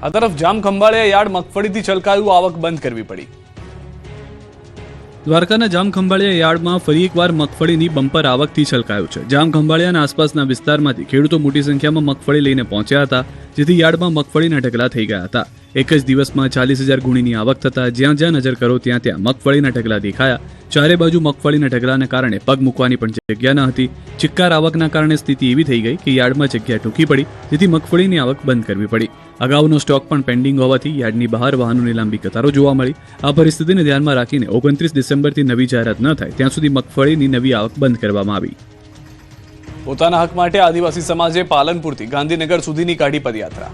આ તરફ જામખંભાળિયા યાર્ડ મગફળીથી છલકાયું, આવક બંધ કરવી પડી। દ્વારકાના જામખંભાળિયા યાર્ડમાં ફરી એકવાર મગફળીની બમ્પર આવકથી છલકાયું છે। જામખંભાળિયાના આસપાસના વિસ્તારમાંથી ખેડૂતો મોટી સંખ્યામાં મગફળી લઈને પહોંચ્યા હતા, જેથી યાર્ડમાં મગફળીના ઢગલા થઈ ગયા હતા। એક જ દિવસમાં 40,000 ગુણીની આવક થતા જ્યાં જ્યાં નજર કરો ત્યાં ત્યાં મગફળીના ઢગલા દેખાયા। ચારે બાજુ મગફળીના ઢગલાને કારણે પગ મૂકવાની પણ જગ્યા ન હતી। ચિક્કાર આવકના કારણે સ્થિતિ એવી થઈ ગઈ કે યાર્ડમાં જગ્યા ટૂંકી પડી, જેથી મગફળીની આવક બંધ કરવી પડી। અગાઉનો સ્ટોક પણ પેન્ડિંગ હોવાથી યાર્ડની બહાર વાહનોની લાંબી કતારો જોવા મળી। આ પરિસ્થિતિને ધ્યાનમાં રાખીને 29 ડિસેમ્બરથી નવી જાહેરાત ન થાય ત્યાં સુધી મગફળીની નવી આવક બંધ કરવામાં આવી। પોતાના હક માટે આદિવાસી સમાજે પાલનપુરથી ગાંધીનગર સુધીની કાઢી પદયાત્રા।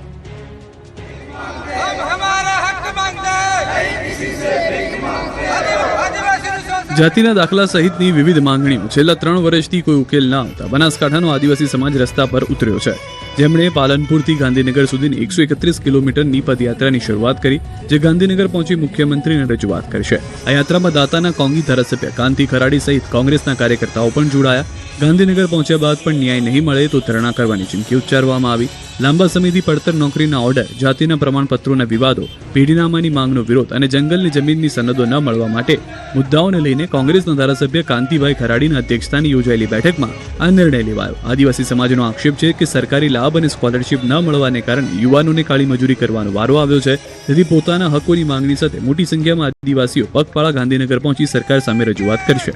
જાતિના દાખલા સહિતની વિવિધ માંગણીઓ છેલ્લા 3 વર્ષથી કોઈ ઉકેલ ન આવતા બનાસકાંઠાનો આદિવાસી સમાજ રસ્તા પર ઉતર્યો છે, જેમણે પાલનપુરથી ગાંધીનગર સુધીની 131 કિલોમીટરની પદયાત્રાની શરૂઆત કરી, જે ગાંધીનગર પહોંચી મુખ્યમંત્રીને રજૂઆત કરશે। આ યાત્રામાં દાતાના કોંગી ધારાસભ્ય કાંતિ ખરાડી સહિત કોંગ્રેસના કાર્યકર્તાઓ પણ જોડાયા। ગાંધીનગર પહોંચ્યા બાદ પણ ન્યાય નહીં મળે તો ધરણા કરવાની ચીમકી ઉચ્ચારવામાં આવી। લાંબા સમયથી પડતર નોકરીના ઓર્ડર, જાતિના પ્રમાણપત્રોના વિવાદો, પેઢીનામાની માંગનો વિરોધ અને જંગલની જમીનની સનદો ન મળવા માટે મુદ્દાઓને લઈને કોંગ્રેસના ધારાસભ્ય કાંતિભાઈ ખરાડીના અધ્યક્ષસ્થાને યોજાયેલી બેઠકમાં આ નિર્ણય લેવાયો। આદિવાસી સમાજનો આક્ષેપ છે કે સરકારી લાભ અને સ્કોલરશીપ ન મળવાને કારણે યુવાનોને કાળી મજૂરી કરવાનો વારો આવ્યો છે, તેથી પોતાના હકોની માંગણી સાથે મોટી સંખ્યામાં આદિવાસીઓ પગપાળા ગાંધીનગર પહોંચી સરકાર સામે રજૂઆત કરશે।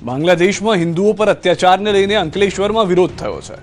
બાંગ્લાદેશમાં હિન્દુઓ પર અત્યાચારને લઈને અંકલેશ્વરમાં વિરોધ થયો છે।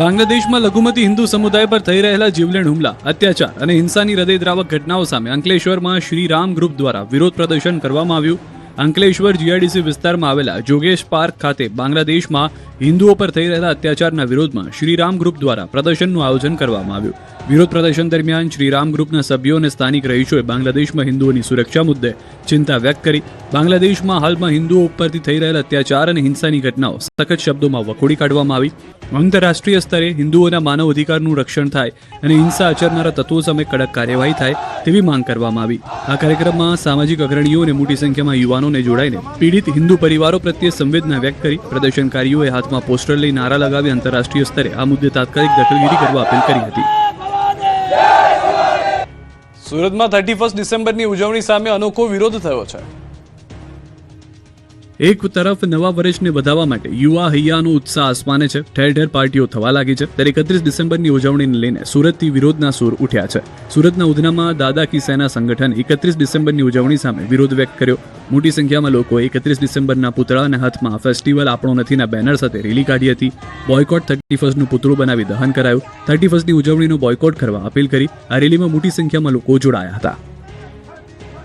બાંગ્લાદેશમાં લઘુમતી હિન્દુ સમુદાય પર થઈ રહેલા જીવલેણ હુમલા, અત્યાચાર અને હિંસાની હૃદયદ્રાવક ઘટનાઓ સામે અંકલેશ્વરમાં શ્રી રામ ગ્રુપ દ્વારા વિરોધ પ્રદર્શન કરવામાં આવ્યું। અંકલેશ્વર જીઆઈડીસી વિસ્તારમાં આવેલા જોગેશ પાર્ક ખાતે બાંગ્લાદેશમાં હિન્દુઓ પર થઈ રહેલા અત્યાચારના વિરોધમાં શ્રી રામ ગ્રુપ દ્વારા પ્રદર્શનનું આયોજન કરવામાં આવ્યું। વિરોધ પ્રદર્શન દરમિયાન શ્રી રામ ગ્રુપના સભ્યો અને સ્થાનિક રહીશોએ બાંગ્લાદેશમાં હિન્દુઓની સુરક્ષા મુદ્દે ચિંતા વ્યક્ત કરી। બાંગ્લાદેશમાં હાલમાં હિન્દુઓ ઉપરથી થઈ રહેલા અત્યાચાર અને હિંસાની ઘટનાઓ સખત શબ્દોમાં વખોડી કાઢવામાં આવી। આંતરરાષ્ટ્રીય સ્તરે હિન્દુઓના માનવ અધિકારનું રક્ષણ થાય અને હિંસા આચરનારા તત્વો સામે કડક કાર્યવાહી થાય તેવી માંગ કરવામાં આવી। આ કાર્યક્રમમાં સામાજિક અગ્રણીઓ અને મોટી સંખ્યામાં યુવાનોને જોડાઈને પીડિત હિન્દુ પરિવારો પ્રત્યે સંવેદના વ્યક્ત કરી પ્રદર્શનકારીઓએ હાથમાં પોસ્ટર લઈ નારા લગાવી આંતરરાષ્ટ્રીય સ્તરે આ મુદ્દે તાત્કાલિક દખલગીરી કરવા અપીલ કરી હતી। સુરતમાં 31 ડિસેમ્બરની ઉજવણી સામે અનોખો વિરોધ થયો છે। એક તરફ નવા વર્ષને વધાવવા માટે યુવા હૈયાનો ઉત્સાહ આસમાને છે, ઠેર ઠેર પાર્ટીઓ થવા લાગી છે, ત્યારે 31 ડિસેમ્બરની ઉજવણીને લઈને સુરતથી વિરોધના સૂર ઉઠ્યા છે। સુરતના ઉધનામાં દાદા કી સેના સંગઠને 31 ડિસેમ્બરની ઉજવણી સામે વિરોધ વ્યક્ત કર્યો। મોટી સંખ્યામાં લોકોએ 31 ડિસેમ્બરના પુતળાના હાથમાં ફેસ્ટિવલ આપણો નથીના બેનર સાથે રેલી કાઢી હતી। બોયકોટ 31નું પુતળું બનાવી દહન કરાયું। 31ની ઉજવણીનો બોયકોટ કરવા અપીલ કરી। આ રેલીમાં મોટી સંખ્યામાં લોકો જોડાયા હતા।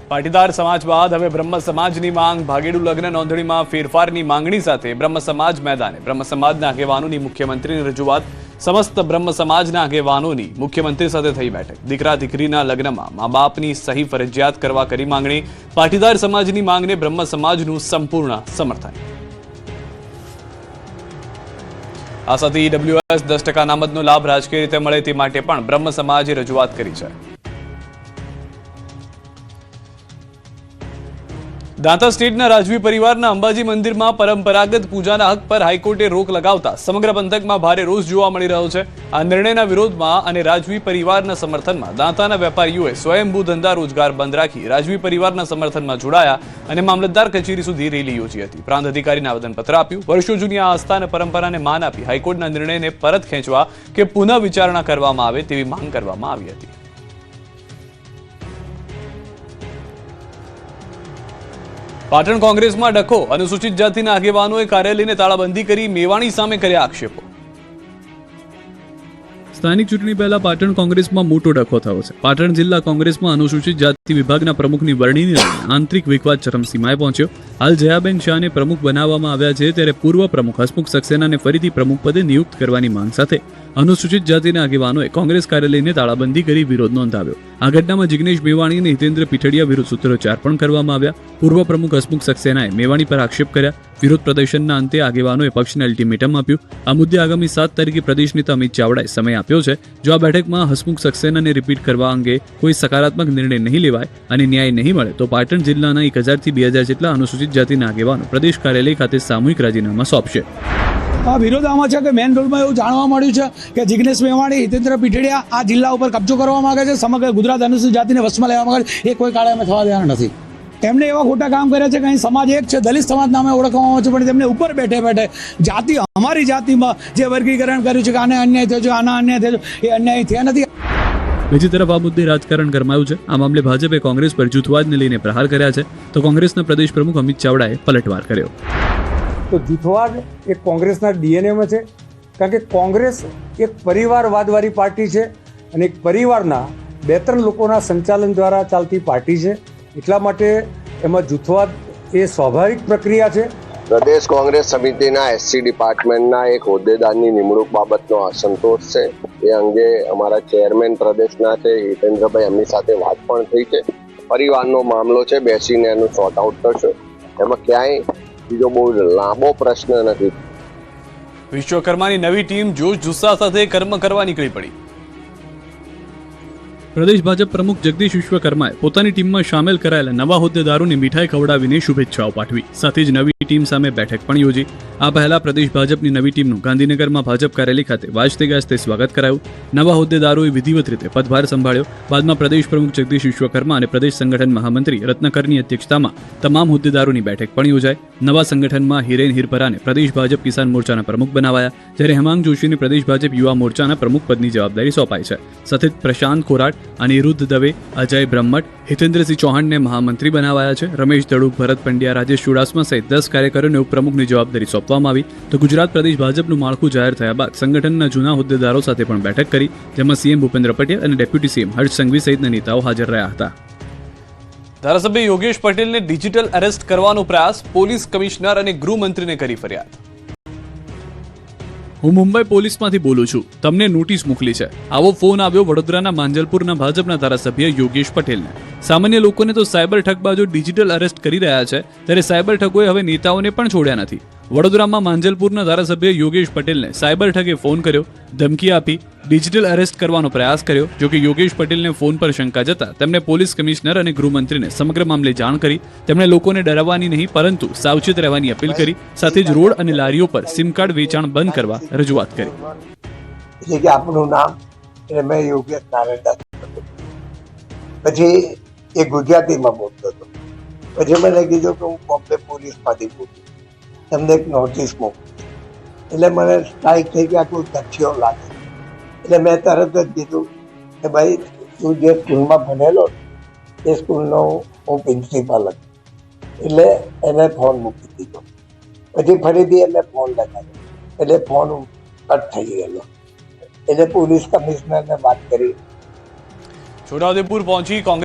પાટીદાર સમાજ બાદ હવે બ્રહ્મ સમાજની માંગ, ભાગેડુ લગ્ન નોંધણીમાં ફેરફારની માંગણી સાથે બ્રહ્મ સમાજ મેદાને। બ્રહ્મ સમાજના આગેવાનોની મુખ્યમંત્રીની રજૂઆત। સમસ્ત બ્રહ્મ સમાજના આગેવાનોની મુખ્યમંત્રી સાથે થઈ બેઠક। દીકરા દીકરીના લગ્નમાં મા બાપની સહી ફરજિયાત કરવા કરી માંગણી। પાટીદાર સમાજની માંગને બ્રહ્મ સમાજનું સંપૂર્ણ સમર્થન। આ સાથે ઈડબ્લ્યુએસ 10% અનામતનો લાભ રાજકીય રીતે મળે તે માટે પણ બ્રહ્મ સમાજે રજૂઆત કરી છે। દાંતા સ્ટેટના રાજવી પરિવારના અંબાજી મંદિરમાં પરંપરાગત પૂજાના હક પર હાઈકોર્ટે રોક લગાવતા સમગ્ર પંથકમાં ભારે રોષ જોવા મળી રહ્યો છે। આ નિર્ણયના વિરોધમાં અને રાજવી પરિવારના સમર્થનમાં દાંતાના વેપારીઓએ સ્વયંભૂ ધંધા રોજગાર બંધ રાખી રાજવી પરિવારના સમર્થનમાં જોડાયા અને મામલતદાર કચેરી સુધી રેલી યોજી હતી। પ્રાંત અધિકારીને આવેદનપત્ર આપ્યું। વર્ષો જૂની આ આસ્થા અને પરંપરાને માન આપી હાઈકોર્ટના નિર્ણયને પરત ખેંચવા કે પુનઃ વિચારણા કરવામાં આવે તેવી માંગ કરવામાં આવી હતી। પાટણ કોંગ્રેસમાં ડખો, અનુસૂચિત જાતિના આગેવાનોએ કાર્યાલયને તાળાબંધી કરી મેવાણી સામે કર્યા આક્ષેપો। સ્થાનિક ચૂંટણી પહેલા પાટણ કોંગ્રેસમાં મોટો ડખો થયો છે। પાટણ જિલ્લા કોંગ્રેસમાં અનુસૂચિત જાતિ વિભાગના પ્રમુખની વરણીને લઈને આંતરિક વિવાદ ચરમસીમાએ પહોંચ્યો। હાલ જયાબેન શાહને પ્રમુખ બનાવવામાં આવ્યા છે, ત્યારે પૂર્વ પ્રમુખ હસમુખ સક્સેનાને ફરીથી પ્રમુખ પદે નિયુક્ત કરવાની માંગ સાથે અનુસૂચિત જાતિના આગેવાનોએ કોંગ્રેસ કાર્યાલયને તાળાબંધી કરી વિરોધ નોંધાવ્યો। આ ઘટનામાં જિગ્નેશ મેવાણી અને હિતેન્દ્ર પીઠડિયા વિરુદ્ધ સૂત્રોચ્ચાર પણ કરવામાં આવ્યા। પૂર્વ પ્રમુખ હસમુખ સક્સેનાએ મેવાણી પર આક્ષેપ કર્યા। વિરોધ પ્રદર્શનના અંતે આગેવાનોએ પક્ષને અલ્ટિમેટમ આપ્યું। આ મુદ્દે આગામી 7 તારીખે પ્રદેશ નેતા અમિત ચાવડાએ સમય આપ્યો છે। જો આ બેઠકમાં હસમુખ સક્સેનાને રિપીટ કરવા અંગે કોઈ સકારાત્મક નિર્ણય નહીં લેવાય અને ન્યાય નહીં મળે તો પાટણ જિલ્લાના 1000 થી 2000 જેટલા અનુસૂચિત જાતિના આગેવાનો પ્રદેશ કાર્યાલય ખાતે સામૂહિક રાજીનામા સોંપશે। વિરોધ આમાં છે કે મેન રોડમાં એવું જાણવા મળ્યું છે કે જિગ્નેશ મેવાણી, હિતેન્દ્ર પીઠડિયા આ જિલ્લા ઉપર કબજો કરવા માંગે છે, સમગ્ર ગુજરાત અનુસૂચિત જાતિને વશમાં લેવા માંગે છે. એ કોઈ કાળે અમે થવા દેવાના નથી. એમને એવા ખોટા કામ કર્યા છે કે અહીં સમાજ એક છે, દલિત સમાજ નામે ઓળખવામાં આવે છે, પણ તેમને ઉપર બેઠે બેઠે જાતિ, અમારી જાતિમાં જે વર્ગીકરણ કર્યું છે કે આને અન્યાય થયો છે, આના અન્યાય થયો છે, એ અન્યાય થયા નથી. બીજી તરફ આ મુદ્દે રાજકારણ ગરમાયું છે. આ મામલે ભાજપે કોંગ્રેસ પર જૂથવાદને લઈને પ્રહાર કર્યા છે, તો કોંગ્રેસના પ્રદેશ પ્રમુખ અમિત ચાવડાએ પલટવાર કર્યો. તો જૂથવાદ એ કોંગ્રેસના ડીએનએમાં છે, કારણ કે કોંગ્રેસ એક પરિવારવાદવાળી પાર્ટી છે અને એક પરિવારના 2-3 લોકોના સંચાલન દ્વારા ચાલતી પાર્ટી છે. એટલા માટે એમાં જૂથવાદ એ સ્વાભાવિક પ્રક્રિયા છે. પ્રદેશ કોંગ્રેસ સમિતિના એસસી ડિપાર્ટમેન્ટના એક હોદ્દેદારની નિમણૂક બાબતનો અસંતોષ છે. એ અંગે અમારા ચેરમેન પ્રદેશના છે હિતેન્દ્રભાઈ, એમની સાથે વાત પણ થઈ છે. પરિવારનો મામલો છે, બેસીને એનું સોર્ટ આઉટ કરશે. એમાં ક્યાંય બીજો બહુ લાંબો પ્રશ્ન નથી. વિશ્વકર્માની નવી ટીમ જોશ જુસ્સા સાથે કર્મ કરવા નીકળી પડી. પ્રદેશ ભાજપ પ્રમુખ જગદીશ વિશ્વકર્માએ પોતાની ટીમમાં સામેલ કરાયેલા નવા હોદ્દેદારોને મીઠાઈ ખવડાવીને શુભેચ્છાઓ પાઠવી. સાથે જ નવી ટીમ સામે બેઠક પણ યોજી. આ પહેલા પ્રદેશ ભાજપની નવી ટીમનું ગાંધીનગરમાં ભાજપ કાર્યાલય ખાતે વાજતે ગાજતે સ્વાગત કરાયું. નવા હોદ્દેદારોએ વિધિવત રીતે પદભાર સંભાળ્યો. બાદમાં પ્રદેશ પ્રમુખ જગદીશ વિશ્વકર્મા અને પ્રદેશ સંગઠન મહામંત્રી રત્નાકરની અધ્યક્ષતામાં તમામ હોદ્દેદારોની બેઠક પણ યોજાઈ. નવા સંગઠનમાં હિરેન હિરપરાને પ્રદેશ ભાજપ કિસાન મોરચાના પ્રમુખ બનાવાયા, જ્યારે હેમાંગ જોશીને પ્રદેશ ભાજપ યુવા મોરચાના પ્રમુખ પદની જવાબદારી સોંપાઈ છે. સાથે જ પ્રશાંત કોરાટ, અનિરુદ્ધ દવે, અજય બ્રહ્મટ, હિતેન્દ્રસિંહ ચૌહાણને મહામંત્રી બનાવાયા છે. રમેશ દડુક, ભરત પંડ્યા, રાજેશ ચુડાસમા સહિત 10 કાર્યકરોને ઉપપ્રમુખની જવાબદારી સોંપવામાં આવી. તો ગુજરાત પ્રદેશ ભાજપનું માળખું જાહેર થયા બાદ સંગઠનના જૂના હોદ્દેદારો સાથે પણ બેઠક કરી, જેમાં સીએમ ભૂપેન્દ્ર પટેલ અને ડેપ્યુટી સીએમ હર્ષ સંઘવી સહિતના નેતાઓ હાજર રહ્યા હતા. ધારાસભ્ય યોગેશ પટેલને ડિજિટલ અરેસ્ટ કરવાનો પ્રયાસ, પોલીસ કમિશનર અને ગૃહમંત્રીને કરી ફરિયાદ. હું મુંબઈ પોલીસમાંથી બોલું છું, તમને નોટિસ મોકલી છે. આવો ફોન આવ્યો વડોદરાના માંજલપુરના ભાજપના ધારાસભ્ય યોગેશ પટેલને. સામાન્ય લોકોને તો સાયબર ઠગબાજો ડિજિટલ અરેસ્ટ કરી રહ્યા છે, ત્યારે સાયબર ઠગોએ હવે નેતાઓને પણ છોડ્યા નથી. વડોદરામાં માંજલપુરના ધારાસભ્ય યોગેશ પટેલને સાયબર ઠગે ફોન કર્યો, ધમકી આપી, ડિજિટલ અરેસ્ટ કરવાનો પ્રયાસ કર્યો. જોકે યોગેશ પટેલને ફોન પર શંકા જતા તેમણે પોલીસ કમિશનર અને ગૃહમંત્રીને સમગ્ર મામલે જાણ કરી. તેમણે લોકોને ડરાવવાની નહીં પરંતુ સાવચેત રહેવાની અપીલ કરી. સાથે જ રોડ અને લારીઓ પર સિમ કાર્ડ વેચાણ બંધ કરવા રજૂઆત કરી. એટલે કે આપણું નામ એટલે મેં યોગેશ નારાયણદાસ, પછી એ ગુજરાતીમાં બોલતો હતો. પછી મને કીધું કે હું બોમ્બે પોલીસમાંથી બોલું, તમને એક નોટિસ મોકલી. એટલે મને સ્ટ્રાઇક થઈ કે આ કોઈ ધક્યો લાગે. એટલે મેં તરત જ કીધું કે ભાઈ તું જે સ્કૂલમાં ભણેલો એ સ્કૂલનો હું પ્રિન્સિપાલ હતો. એટલે એને ફોન મૂકી દીધો. પછી ફરીથી એને ફોન લગાવ્યો, એટલે ફોન કટ થઈ ગયેલો. એટલે પોલીસ કમિશનરને વાત કરી. છોટાઉદેપુર પહોંચી કોંગ્રેસ